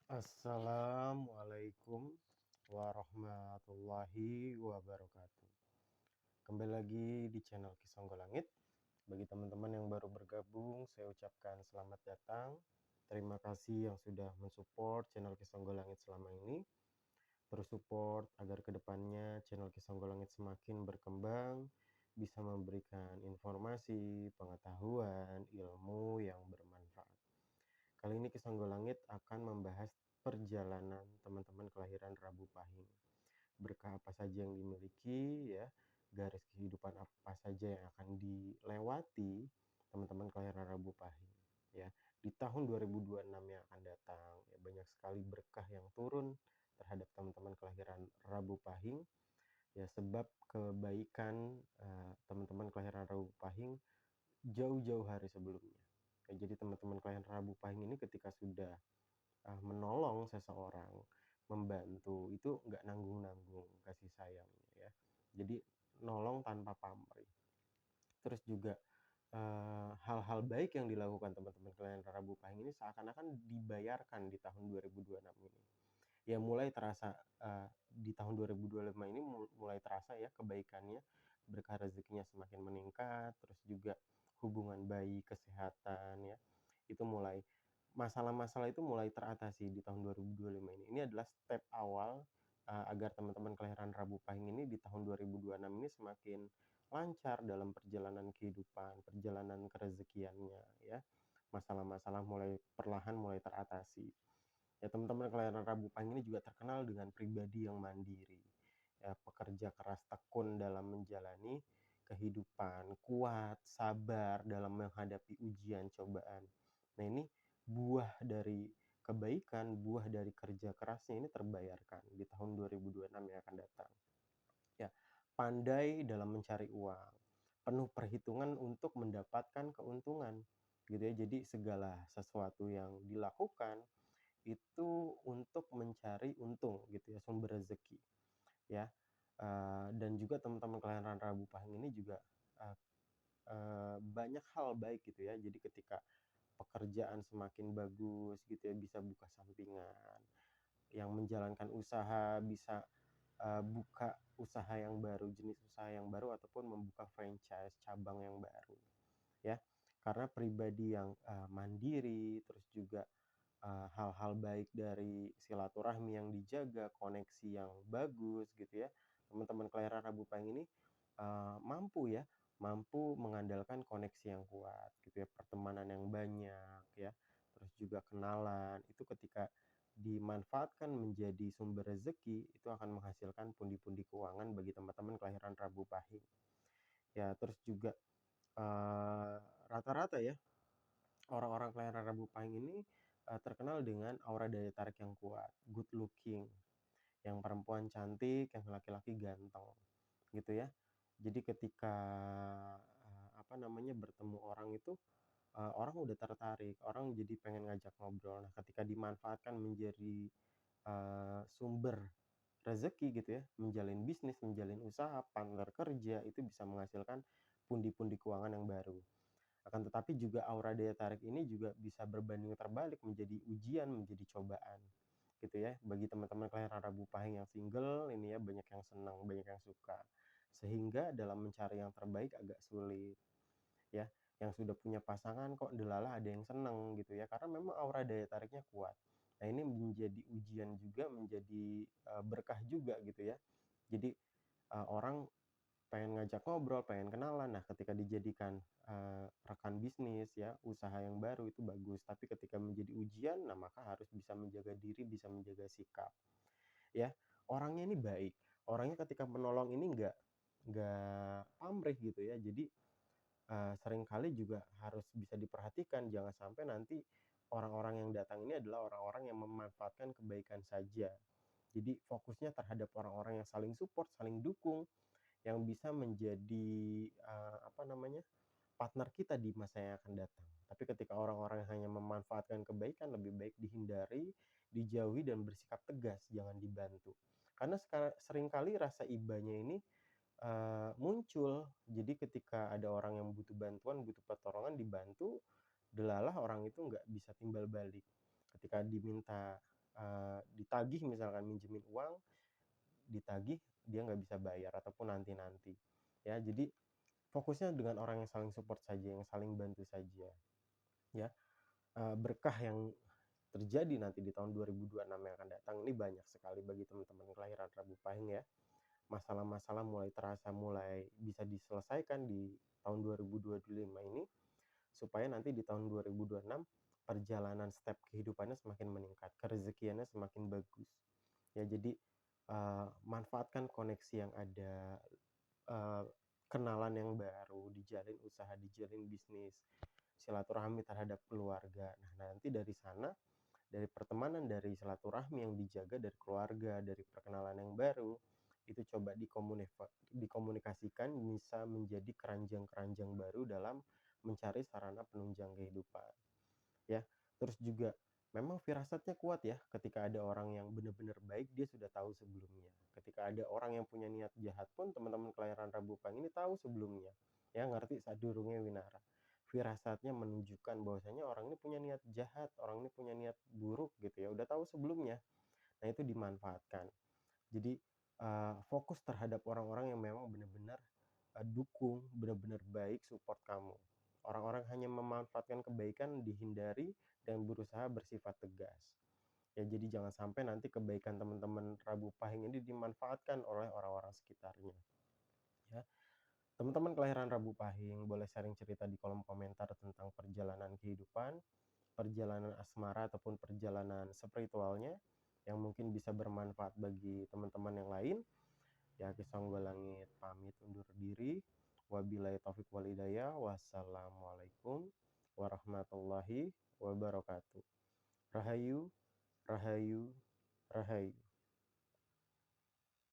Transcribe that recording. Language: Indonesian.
Assalamualaikum warahmatullahi wabarakatuh. Kembali lagi di channel Kisonggo Langit. Bagi teman-teman yang baru bergabung, saya ucapkan selamat datang. Terima kasih yang sudah mensupport channel Kisonggo Langit selama ini. Terus support agar kedepannya channel Kisonggo Langit semakin berkembang, bisa memberikan informasi, pengetahuan, ilmu yang bermanfaat. Kali ini Kisonggo Langit akan membahas perjalanan teman-teman kelahiran Rabu Pahing. Berkah apa saja yang dimiliki, ya, garis kehidupan apa saja yang akan dilewati teman-teman kelahiran Rabu Pahing, ya. Di tahun 2026 yang akan datang, ya, banyak sekali berkah yang turun terhadap teman-teman kelahiran Rabu Pahing, ya, sebab kebaikan teman-teman kelahiran Rabu Pahing jauh-jauh hari sebelumnya. Ya, jadi teman-teman kelahiran Rabu Pahing ini ketika sudah menolong seseorang, membantu, itu nggak nanggung-nanggung kasih sayangnya, ya. Jadi nolong tanpa pamrih. Terus juga hal-hal baik yang dilakukan teman-teman kalian Rabu Pahing ini seakan-akan dibayarkan di tahun 2026 ini. Ya mulai terasa di tahun 2025 ini mulai terasa ya kebaikannya, berkah rezekinya semakin meningkat, terus juga hubungan bayi, kesehatan, ya, itu mulai masalah-masalah itu mulai teratasi di tahun 2025 ini. Ini adalah step awal agar teman-teman kelahiran Rabu Pahing ini di tahun 2026 ini semakin lancar dalam perjalanan kehidupan, perjalanan kerezekiannya, ya. Masalah-masalah perlahan mulai teratasi. Ya, teman-teman kelahiran Rabu Pahing ini juga terkenal dengan pribadi yang mandiri. Ya, pekerja keras tekun dalam menjalani kehidupan, kuat, sabar dalam menghadapi ujian cobaan. Nah, ini buah dari kebaikan, buah dari kerja kerasnya ini terbayarkan di tahun 2026 yang akan datang. Ya, pandai dalam mencari uang, penuh perhitungan untuk mendapatkan keuntungan, gitu ya. Jadi segala sesuatu yang dilakukan itu untuk mencari untung, gitu ya, sumber rezeki, ya. Dan juga teman-teman kelahiran Rabu Pahing ini juga banyak hal baik, gitu ya. Jadi ketika pekerjaan semakin bagus, gitu ya, bisa buka sampingan, yang menjalankan usaha bisa buka usaha yang baru, jenis usaha yang baru, ataupun membuka franchise cabang yang baru, ya. Karena pribadi yang mandiri, terus juga hal-hal baik dari silaturahmi yang dijaga, koneksi yang bagus, gitu ya. Teman-teman kelahiran Rabu Pahing ini mampu mengandalkan koneksi yang kuat, gitu ya, pertemanan yang banyak, ya, terus juga kenalan. Itu ketika dimanfaatkan menjadi sumber rezeki, itu akan menghasilkan pundi-pundi keuangan bagi teman-teman kelahiran Rabu Pahing. Ya, terus juga rata-rata ya orang-orang kelahiran Rabu Pahing ini terkenal dengan aura daya tarik yang kuat, good looking, yang perempuan cantik, yang laki-laki ganteng, gitu ya. Jadi ketika bertemu orang itu orang udah tertarik, orang jadi pengen ngajak ngobrol. Nah, ketika dimanfaatkan menjadi sumber rezeki, gitu ya, menjalin bisnis, menjalin usaha, partner kerja, itu bisa menghasilkan pundi-pundi keuangan yang baru. Akan tetapi juga aura daya tarik ini juga bisa berbanding terbalik menjadi ujian, menjadi cobaan, gitu ya. Bagi teman-teman kelahiran Rabu Pahing yang single ini ya, banyak yang senang, banyak yang suka. Sehingga dalam mencari yang terbaik agak sulit, ya. Yang sudah punya pasangan kok delalah ada yang senang, gitu ya, karena memang aura daya tariknya kuat. Nah, ini menjadi ujian juga, menjadi berkah juga, gitu ya. Jadi orang pengen ngajak ngobrol, pengen kenalan. Nah, ketika dijadikan rekan bisnis, ya, usaha yang baru itu bagus. Tapi ketika menjadi ujian, nah maka harus bisa menjaga diri, bisa menjaga sikap, ya. Orangnya ini baik. Orangnya ketika menolong ini nggak pamrih, gitu ya. Jadi seringkali juga harus bisa diperhatikan, jangan sampai nanti orang-orang yang datang ini adalah orang-orang yang memanfaatkan kebaikan saja. Jadi fokusnya terhadap orang-orang yang saling support, saling dukung, yang bisa menjadi partner kita di masa yang akan datang. Tapi ketika orang-orang yang hanya memanfaatkan kebaikan, lebih baik dihindari, dijauhi, dan bersikap tegas, jangan dibantu. Karena seringkali rasa ibanya ini muncul. Jadi ketika ada orang yang butuh bantuan, butuh pertolongan, dibantu, delalah orang itu nggak bisa timbal balik. Ketika diminta ditagih misalkan minjemin uang, ditagih dia nggak bisa bayar ataupun nanti-nanti, ya. Jadi fokusnya dengan orang yang saling support saja, yang saling bantu saja, ya. Berkah yang terjadi nanti di tahun 2026 yang akan datang ini banyak sekali bagi teman-teman kelahiran Rabu Pahing, ya. Masalah-masalah mulai terasa mulai bisa diselesaikan di tahun 2025 ini, supaya nanti di tahun 2026 perjalanan step kehidupannya semakin meningkat, kerezekiannya semakin bagus. Ya, jadi manfaatkan koneksi yang ada, uh, kenalan yang baru, dijalin usaha, dijalin bisnis, silaturahmi terhadap keluarga. Nah, nanti dari sana, dari pertemanan, dari silaturahmi yang dijaga, dari keluarga, dari perkenalan yang baru, itu coba dikomunikasikan bisa menjadi keranjang-keranjang baru dalam mencari sarana penunjang kehidupan, ya. Terus juga memang firasatnya kuat, ya, ketika ada orang yang benar-benar baik dia sudah tahu sebelumnya. Ketika ada orang yang punya niat jahat pun teman-teman kelahiran Rabu Pahing ini tahu sebelumnya, ya, ngerti sadurunge winara. Firasatnya menunjukkan bahwasanya orang ini punya niat jahat, orang ini punya niat buruk gitu, ya, udah tahu sebelumnya. Nah, itu dimanfaatkan. Jadi fokus terhadap orang-orang yang memang benar-benar dukung, benar-benar baik, support kamu. Orang-orang hanya memanfaatkan kebaikan dihindari dan berusaha bersifat tegas. Ya, jadi jangan sampai nanti kebaikan teman-teman Rabu Pahing ini dimanfaatkan oleh orang-orang sekitarnya. Ya, teman-teman kelahiran Rabu Pahing boleh sharing cerita di kolom komentar tentang perjalanan kehidupan, perjalanan asmara ataupun perjalanan spiritualnya yang mungkin bisa bermanfaat bagi teman-teman yang lain. Ya, Kisonggo Langit pamit undur diri. Wabillahi taufik wal hidayah. Wassalamualaikum warahmatullahi wabarakatuh. Rahayu, rahayu, rahayu.